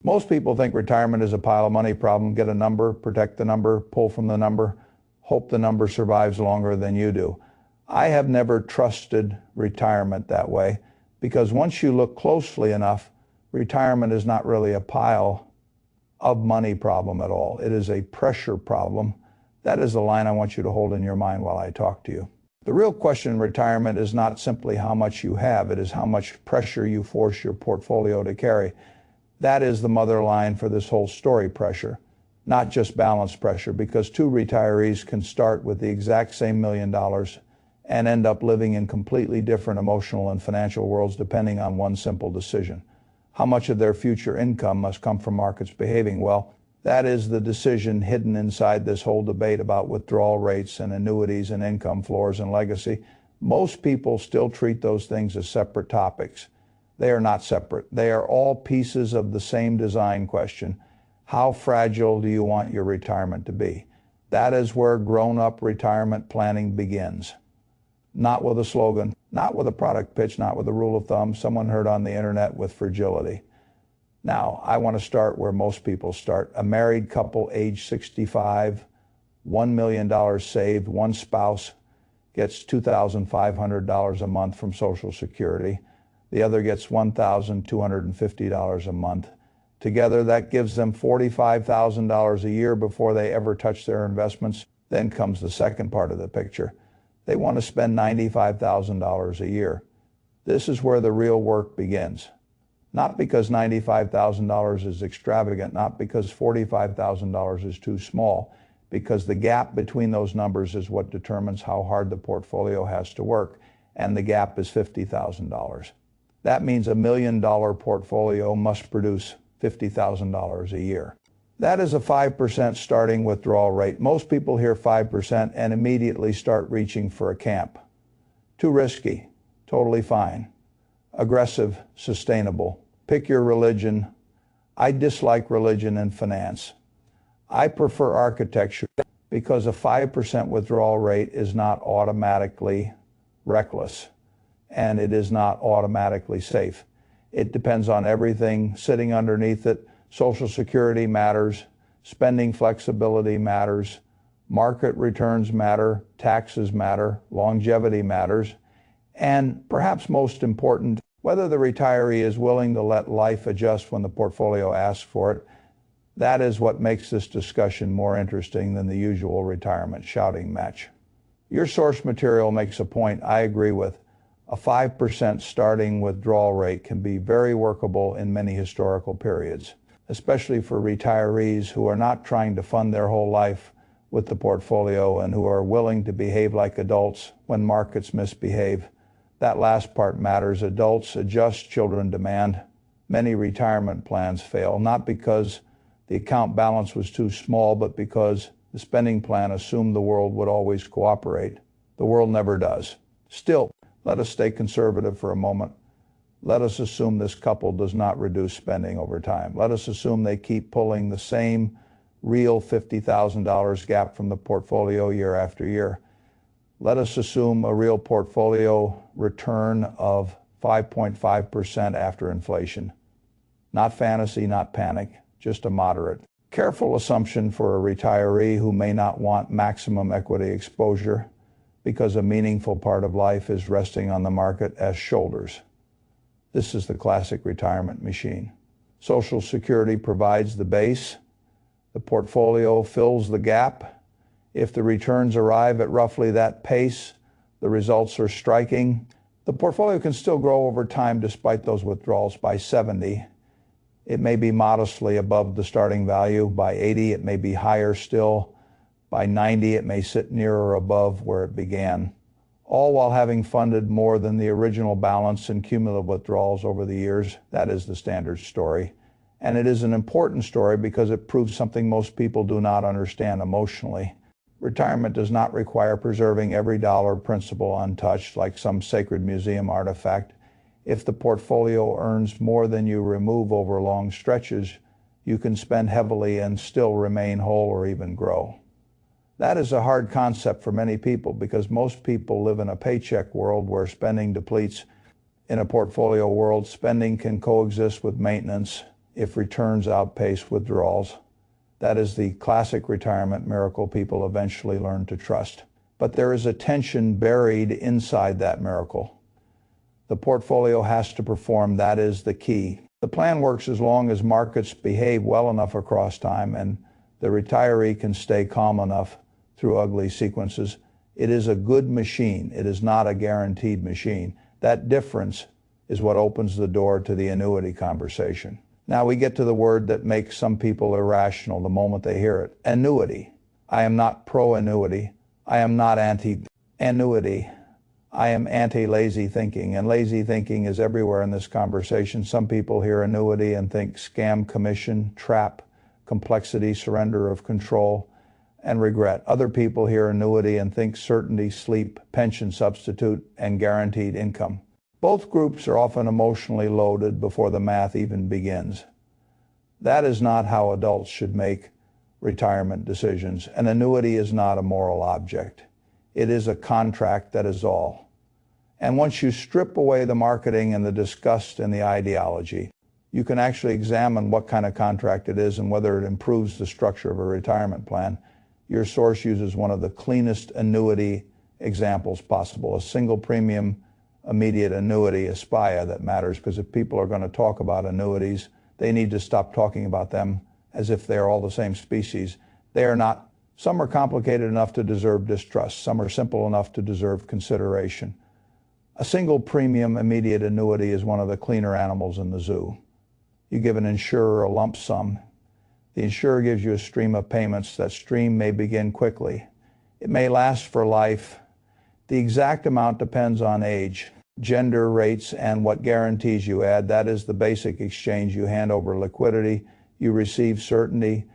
Most people think retirement is a pile of money problem. Get a number, protect the number, pull from the number, hope the number survives longer than you do. I have never trusted retirement that way, because once you look closely enough, retirement is not really a pile of money problem at all. It is a pressure problem. That is the line I want you to hold in your mind while I talk to you. The real question in retirement is not simply how much you have, it is how much pressure you force your portfolio to carry. That is the mother line for this whole story: pressure, not just balance pressure, because two retirees can start with the exact same $1 million and end up living in completely different emotional and financial worlds depending on one simple decision. How much of their future income must come from markets behaving well? That is the decision hidden inside this whole debate about withdrawal rates and annuities and income floors and legacy. Most people still treat those things as separate topics. They are not separate. They are all pieces of the same design question. How fragile do you want your retirement to be? That is where grown-up retirement planning begins. Not with a slogan, not with a product pitch, not with a rule of thumb someone heard on the internet, with fragility. Now, I want to start where most people start. A married couple age 65, $1 million saved, one spouse gets $2,500 a month from Social Security. The other gets $1,250 a month. Together, that gives them $45,000 a year before they ever touch their investments. Then comes the second part of the picture. They want to spend $95,000 a year. This is where the real work begins. Not because $95,000 is extravagant, not because $45,000 is too small, because the gap between those numbers is what determines how hard the portfolio has to work, and the gap is $50,000. That means $1 million portfolio must produce $50,000 a year. That is a 5% starting withdrawal rate. Most people hear 5% and immediately start reaching for a camp. Too risky, totally fine. Aggressive, sustainable. Pick your religion. I dislike religion and finance. I prefer architecture, because a 5% withdrawal rate is not automatically reckless, and it is not automatically safe. It depends on everything sitting underneath it. Social Security matters, spending flexibility matters, market returns matter, taxes matter, longevity matters, and perhaps most important, whether the retiree is willing to let life adjust when the portfolio asks for it. That is what makes this discussion more interesting than the usual retirement shouting match. Your source material makes a point I agree with. A 5% starting withdrawal rate can be very workable in many historical periods, especially for retirees who are not trying to fund their whole life with the portfolio and who are willing to behave like adults when markets misbehave. That last part matters. Adults adjust, children demand. Many retirement plans fail, not because the account balance was too small, but because the spending plan assumed the world would always cooperate. The world never does. Still, let us stay conservative for a moment. Let us assume this couple does not reduce spending over time. Let us assume they keep pulling the same real $50,000 gap from the portfolio year after year. Let us assume a real portfolio return of 5.5% after inflation. Not fantasy, not panic, just a moderate. Careful assumption for a retiree who may not want maximum equity exposure, because a meaningful part of life is resting on the market as shoulders. This is the classic retirement machine. Social Security provides the base. The portfolio fills the gap. If the returns arrive at roughly that pace, the results are striking. The portfolio can still grow over time despite those withdrawals. By 70, it may be modestly above the starting value. By 80, it may be higher still. By 90, it may sit near or above where it began, all while having funded more than the original balance in cumulative withdrawals over the years. That is the standard story. And it is an important story because it proves something most people do not understand emotionally. Retirement does not require preserving every dollar principal untouched like some sacred museum artifact. If the portfolio earns more than you remove over long stretches, you can spend heavily and still remain whole or even grow. That is a hard concept for many people because most people live in a paycheck world where spending depletes. In a portfolio world, spending can coexist with maintenance. if returns outpace withdrawals. That is the classic retirement miracle people eventually learn to trust. But there is a tension buried inside that miracle. The portfolio has to perform. That is the key. The plan works as long as markets behave well enough across time and the retiree can stay calm enough through ugly sequences. It is a good machine. It is not a guaranteed machine. That difference is what opens the door to the annuity conversation. Now we get to the word that makes some people irrational the moment they hear it. Annuity. I am not pro-annuity. I am not anti-annuity. I am anti-lazy thinking, and lazy thinking is everywhere in this conversation. Some people hear annuity and think scam, commission, trap, complexity, surrender of control, and regret. Other people hear annuity and think certainty, sleep, pension substitute, and guaranteed income. Both groups are often emotionally loaded before the math even begins. That is not how adults should make retirement decisions. An annuity is not a moral object. It is a contract, that is all. And once you strip away the marketing and the disgust and the ideology, you can actually examine what kind of contract it is and whether it improves the structure of a retirement plan. Your source uses one of the cleanest annuity examples possible, a single premium immediate annuity, a SPIA, that matters, because if people are going to talk about annuities, they need to stop talking about them as if they're all the same species. They are not. Some are complicated enough to deserve distrust. Some are simple enough to deserve consideration. A single premium immediate annuity is one of the cleaner animals in the zoo. You give an insurer a lump sum. The insurer gives you a stream of payments. That stream may begin quickly. It may last for life. The exact amount depends on age, gender, rates, and what guarantees you add. That is the basic exchange. You hand over liquidity. You receive certainty.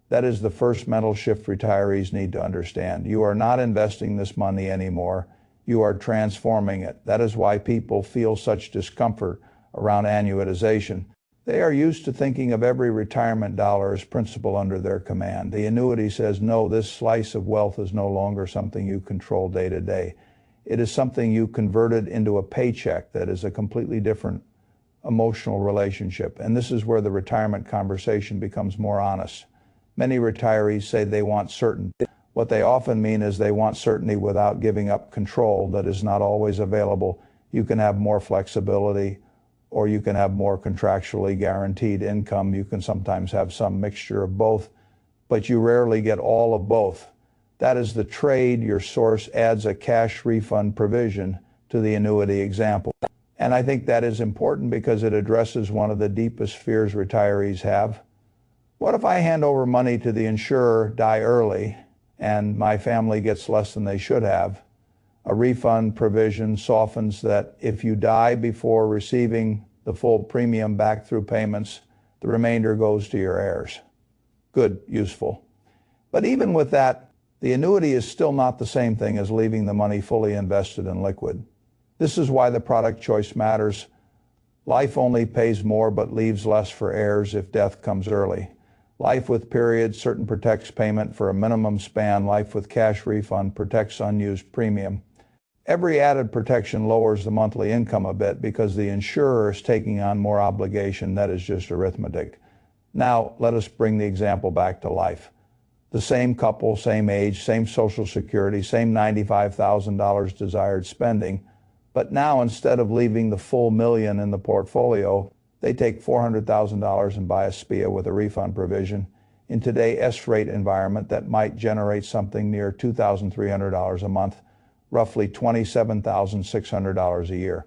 That is the first mental shift retirees need to understand. You are not investing this money anymore. You are transforming it. That is why people feel such discomfort around annuitization. They are used to thinking of every retirement dollar as principal under their command. The annuity says, no, this slice of wealth is no longer something you control day to day. It is something you converted into a paycheck that is a completely different emotional relationship. And this is where the retirement conversation becomes more honest. Many retirees say they want certainty. What they often mean is they want certainty without giving up control. That is not always available. You can have more flexibility, or you can have more contractually guaranteed income. You can sometimes have some mixture of both, but you rarely get all of both. That is the trade. Your source adds a cash refund provision to the annuity example. And I think that is important because it addresses one of the deepest fears retirees have. What if I hand over money to the insurer, die early, and my family gets less than they should have? A refund provision softens that. If you die before receiving the full premium back through payments, the remainder goes to your heirs. Good, useful. But even with that, the annuity is still not the same thing as leaving the money fully invested in liquid. This is why the product choice matters. Life only pays more but leaves less for heirs if death comes early. Life with periods, certain protects payment for a minimum span. Life with cash refund protects unused premium. Every added protection lowers the monthly income a bit because the insurer is taking on more obligation. That is just arithmetic. Now, let us bring the example back to life. The same couple, same age, same Social Security, same $95,000 desired spending. But now, instead of leaving the full million in the portfolio, they take $400,000 and buy a SPIA with a refund provision. In today's S-rate environment, that might generate something near $2,300 a month, roughly $27,600 a year.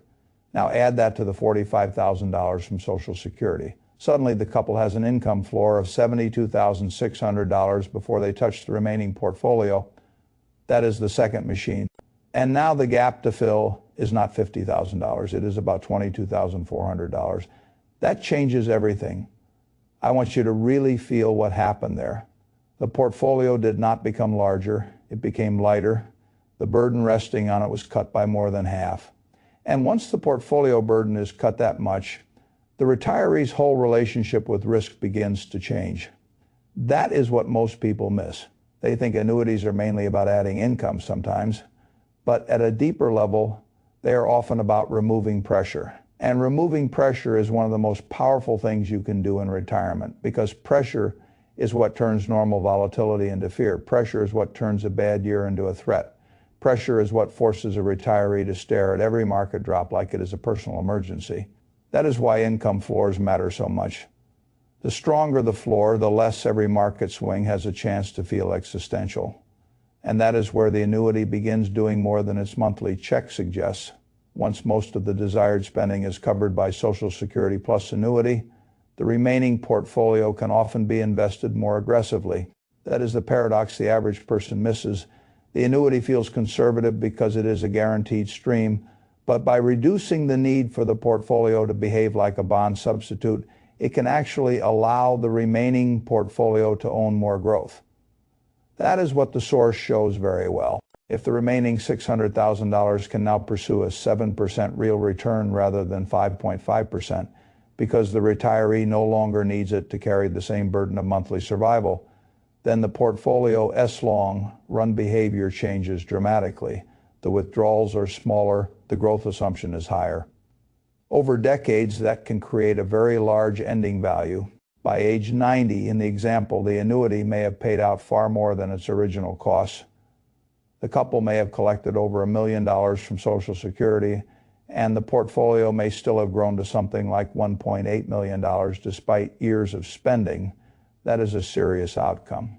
Now add that to the $45,000 from Social Security. Suddenly the couple has an income floor of $72,600 before they touch the remaining portfolio. That is the second machine. And now the gap to fill is not $50,000. It is about $22,400. That changes everything. I want you to really feel what happened there. The portfolio did not become larger. It became lighter. The burden resting on it was cut by more than half. And once the portfolio burden is cut that much, the retiree's whole relationship with risk begins to change. That is what most people miss. They think annuities are mainly about adding income sometimes, but at a deeper level, they are often about removing pressure. And removing pressure is one of the most powerful things you can do in retirement, because pressure is what turns normal volatility into fear. Pressure is what turns a bad year into a threat. Pressure is what forces a retiree to stare at every market drop like it is a personal emergency. That is why income floors matter so much. The stronger the floor, the less every market swing has a chance to feel existential. And that is where the annuity begins doing more than its monthly check suggests. Once most of the desired spending is covered by Social Security plus annuity, the remaining portfolio can often be invested more aggressively. That is the paradox the average person misses. The annuity feels conservative because it is a guaranteed stream, but by reducing the need for the portfolio to behave like a bond substitute, it can actually allow the remaining portfolio to own more growth. That is what the source shows very well. If the remaining $600,000 can now pursue a 7% real return rather than 5.5%, because the retiree no longer needs it to carry the same burden of monthly survival, then the portfolio S-long run behavior changes dramatically. The withdrawals are smaller, the growth assumption is higher. Over decades, that can create a very large ending value. By age 90, in the example, the annuity may have paid out far more than its original costs. The couple may have collected over $1 million from Social Security, and the portfolio may still have grown to something like $1.8 million despite years of spending. That is a serious outcome.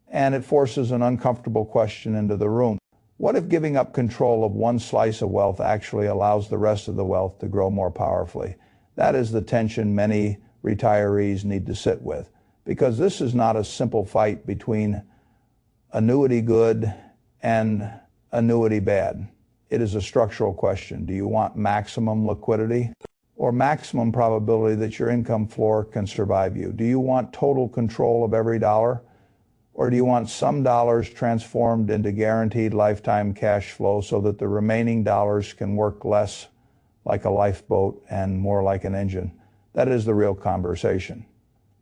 And it forces an uncomfortable question into the room. What if giving up control of one slice of wealth actually allows the rest of the wealth to grow more powerfully? That is the tension many retirees need to sit with, because this is not a simple fight between annuity good and annuity bad. It is a structural question. Do you want maximum liquidity or maximum probability that your income floor can survive you? Do you want total control of every dollar? Or do you want some dollars transformed into guaranteed lifetime cash flow so that the remaining dollars can work less like a lifeboat and more like an engine? That is the real conversation.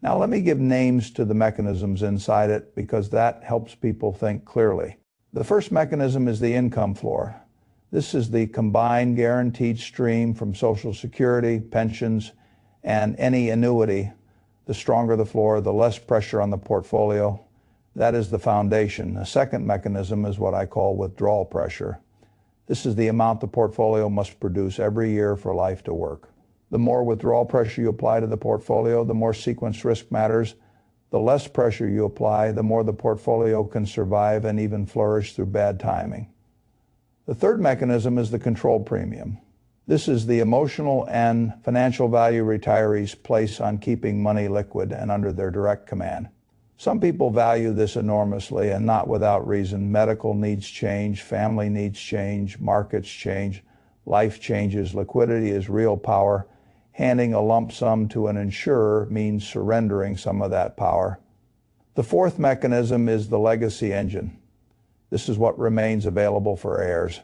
Now let me give names to the mechanisms inside it, because that helps people think clearly. The first mechanism is the income floor. This is the combined guaranteed stream from Social Security, pensions, and any annuity. The stronger the floor, the less pressure on the portfolio. That is the foundation. The second mechanism is what I call withdrawal pressure. This is the amount the portfolio must produce every year for life to work. The more withdrawal pressure you apply to the portfolio, the more sequence risk matters. The less pressure you apply, the more the portfolio can survive and even flourish through bad timing. The third mechanism is the control premium. This is the emotional and financial value retirees place on keeping money liquid and under their direct command. Some people value this enormously, and not without reason. Medical needs change, family needs change, markets change, life changes, liquidity is real power. Handing a lump sum to an insurer means surrendering some of that power. The fourth mechanism is the legacy engine. This is what remains available for heirs.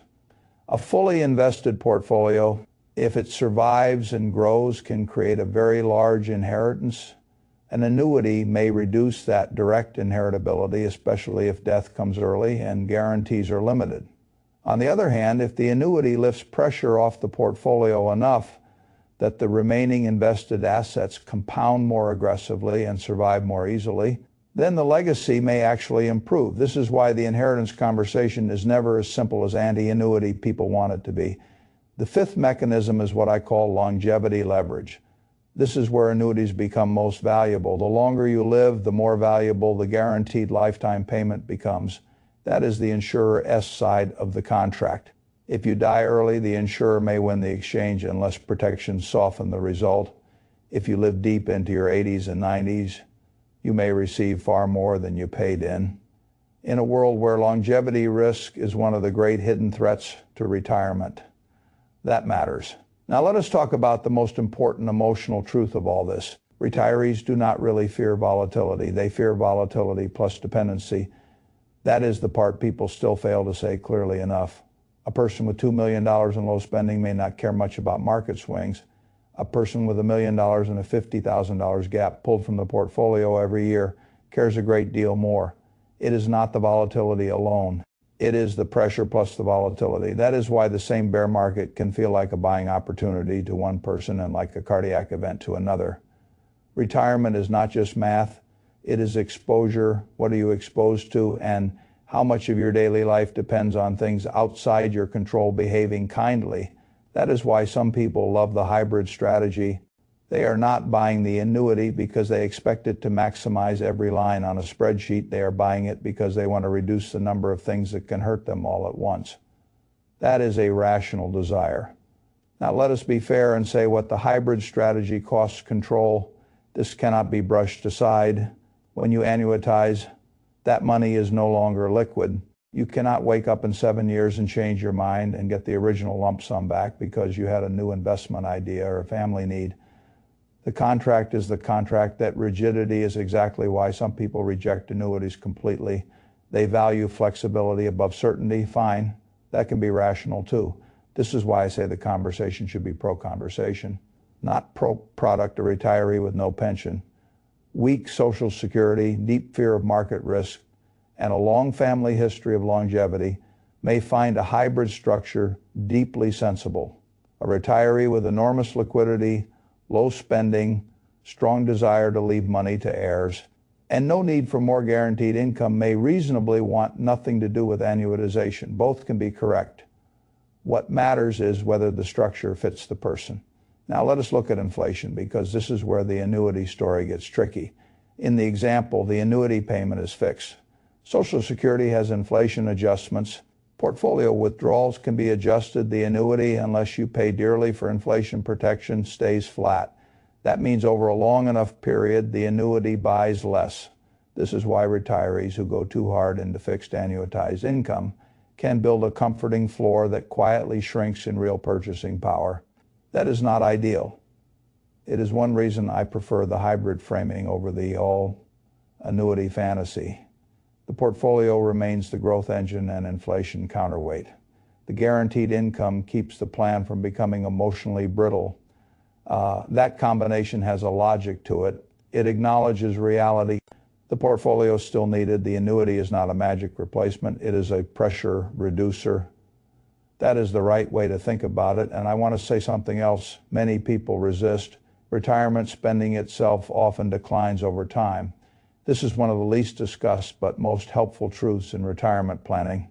A fully invested portfolio, if it survives and grows, can create a very large inheritance. An annuity may reduce that direct inheritability, especially if death comes early and guarantees are limited. On the other hand, if the annuity lifts pressure off the portfolio enough that the remaining invested assets compound more aggressively and survive more easily, then the legacy may actually improve. This is why the inheritance conversation is never as simple as anti-annuity people want it to be. The fifth mechanism is what I call longevity leverage. This is where annuities become most valuable. The longer you live, the more valuable the guaranteed lifetime payment becomes. That is the insurer S side of the contract. If you die early, the insurer may win the exchange unless protections soften the result. If you live deep into your 80s and 90s, you may receive far more than you paid in. In a world where longevity risk is one of the great hidden threats to retirement, that matters. Now let us talk about the most important emotional truth of all this. Retirees do not really fear volatility. They fear volatility plus dependency. That is the part people still fail to say clearly enough. A person with $2 million in low spending may not care much about market swings. A person with $1 million and a $50,000 gap pulled from the portfolio every year cares a great deal more. It is not the volatility alone. It is the pressure plus the volatility. That is why the same bear market can feel like a buying opportunity to one person and like a cardiac event to another. Retirement is not just math. It is exposure. What are you exposed to? And how much of your daily life depends on things outside your control behaving kindly. That is why some people love the hybrid strategy. They are not buying the annuity because they expect it to maximize every line on a spreadsheet. They are buying it because they want to reduce the number of things that can hurt them all at once. That is a rational desire. Now let us be fair and say what the hybrid strategy costs control. This cannot be brushed aside. When you annuitize, that money is no longer liquid. You cannot wake up in 7 years and change your mind and get the original lump sum back because you had a new investment idea or a family need. The contract is the contract. That rigidity is exactly why some people reject annuities completely. They value flexibility above certainty. Fine, that can be rational too. This is why I say the conversation should be pro-conversation, not pro-product or retiree with no pension. Weak Social Security, deep fear of market risk, and a long family history of longevity may find a hybrid structure deeply sensible. A retiree with enormous liquidity, low spending, strong desire to leave money to heirs, and no need for more guaranteed income may reasonably want nothing to do with annuitization. Both can be correct. What matters is whether the structure fits the person. Now let us look at inflation, because this is where the annuity story gets tricky. In the example, the annuity payment is fixed. Social Security has inflation adjustments. Portfolio withdrawals can be adjusted. The annuity, unless you pay dearly for inflation protection, stays flat. That means over a long enough period, the annuity buys less. This is why retirees who go too hard into fixed annuitized income can build a comforting floor that quietly shrinks in real purchasing power. That is not ideal. It is one reason I prefer the hybrid framing over the all annuity fantasy. The portfolio remains the growth engine and inflation counterweight. The guaranteed income keeps the plan from becoming emotionally brittle. That combination has a logic to it. It acknowledges reality. The portfolio is still needed. The annuity is not a magic replacement. It is a pressure reducer. That is the right way to think about it. And I want to say something else many people resist. Retirement spending itself often declines over time. This is one of the least discussed but most helpful truths in retirement planning.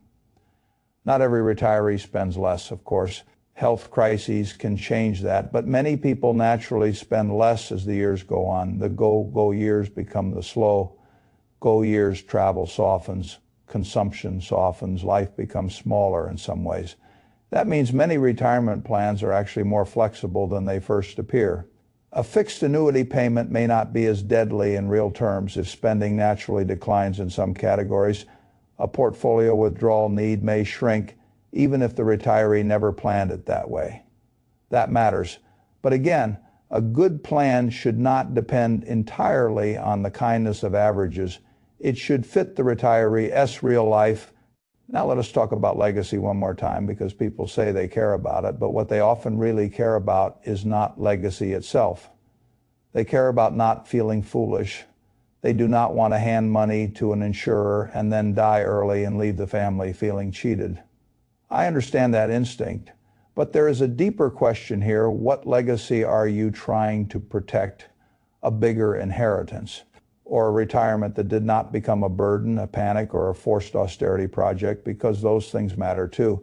Not every retiree spends less, of course. Health crises can change that, but many people naturally spend less as the years go on. The go years become the slow go years. Travel softens, consumption softens, life becomes smaller in some ways. That means many retirement plans are actually more flexible than they first appear. A fixed annuity payment may not be as deadly in real terms if spending naturally declines in some categories. A portfolio withdrawal need may shrink even if the retiree never planned it that way. That matters. But again, a good plan should not depend entirely on the kindness of averages. It should fit the retiree's real life. Now let us talk about legacy one more time, because people say they care about it, but what they often really care about is not legacy itself. They care about not feeling foolish. They do not want to hand money to an insurer and then die early and leave the family feeling cheated. I understand that instinct, but there is a deeper question here. What legacy are you trying to protect? A bigger inheritance, or a retirement that did not become a burden, a panic, or a forced austerity project, because those things matter too.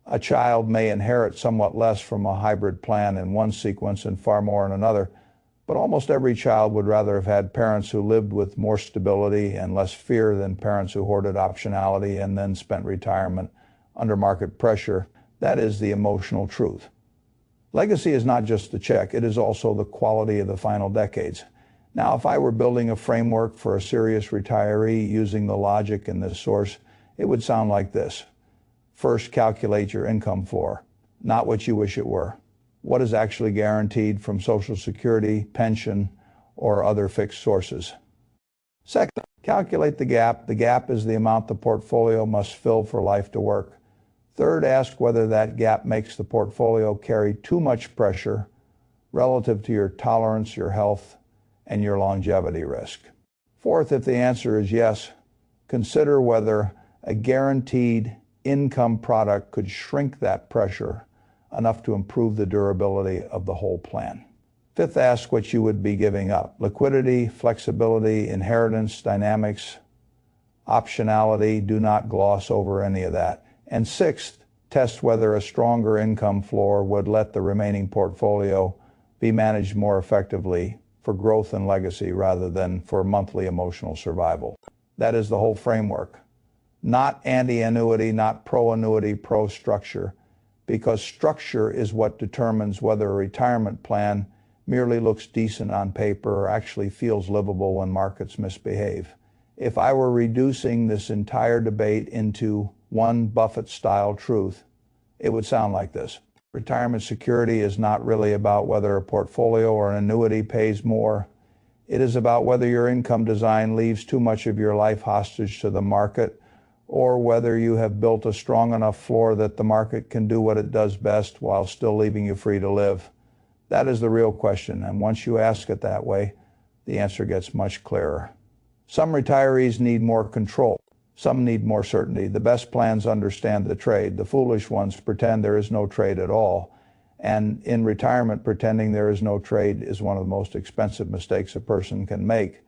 A child may inherit somewhat less from a hybrid plan in one sequence and far more in another, but almost every child would rather have had parents who lived with more stability and less fear than parents who hoarded optionality and then spent retirement under market pressure. That is the emotional truth. Legacy is not just the check, it is also the quality of the final decades. Now, if I were building a framework for a serious retiree using the logic in this source, it would sound like this. First, calculate your income floor, not what you wish it were. What is actually guaranteed from Social Security, pension, or other fixed sources. Second, calculate the gap. The gap is the amount the portfolio must fill for life to work. Third, ask whether that gap makes the portfolio carry too much pressure relative to your tolerance, your health, and your longevity risk. Fourth, if the answer is yes, consider whether a guaranteed income product could shrink that pressure enough to improve the durability of the whole plan. Fifth, ask what you would be giving up. Liquidity, flexibility, inheritance, dynamics, optionality. Do not gloss over any of that. And sixth, test whether a stronger income floor would let the remaining portfolio be managed more effectively for growth and legacy rather than for monthly emotional survival. That is the whole framework. Not anti-annuity, not pro-annuity, pro-structure, because structure is what determines whether a retirement plan merely looks decent on paper or actually feels livable when markets misbehave. If I were reducing this entire debate into one Buffett-style truth, it would sound like this. Retirement security is not really about whether a portfolio or an annuity pays more. It is about whether your income design leaves too much of your life hostage to the market, or whether you have built a strong enough floor that the market can do what it does best while still leaving you free to live. That is the real question, and once you ask it that way, the answer gets much clearer. Some retirees need more control. Some need more certainty. The best plans understand the trade. The foolish ones pretend there is no trade at all. And in retirement, pretending there is no trade is one of the most expensive mistakes a person can make.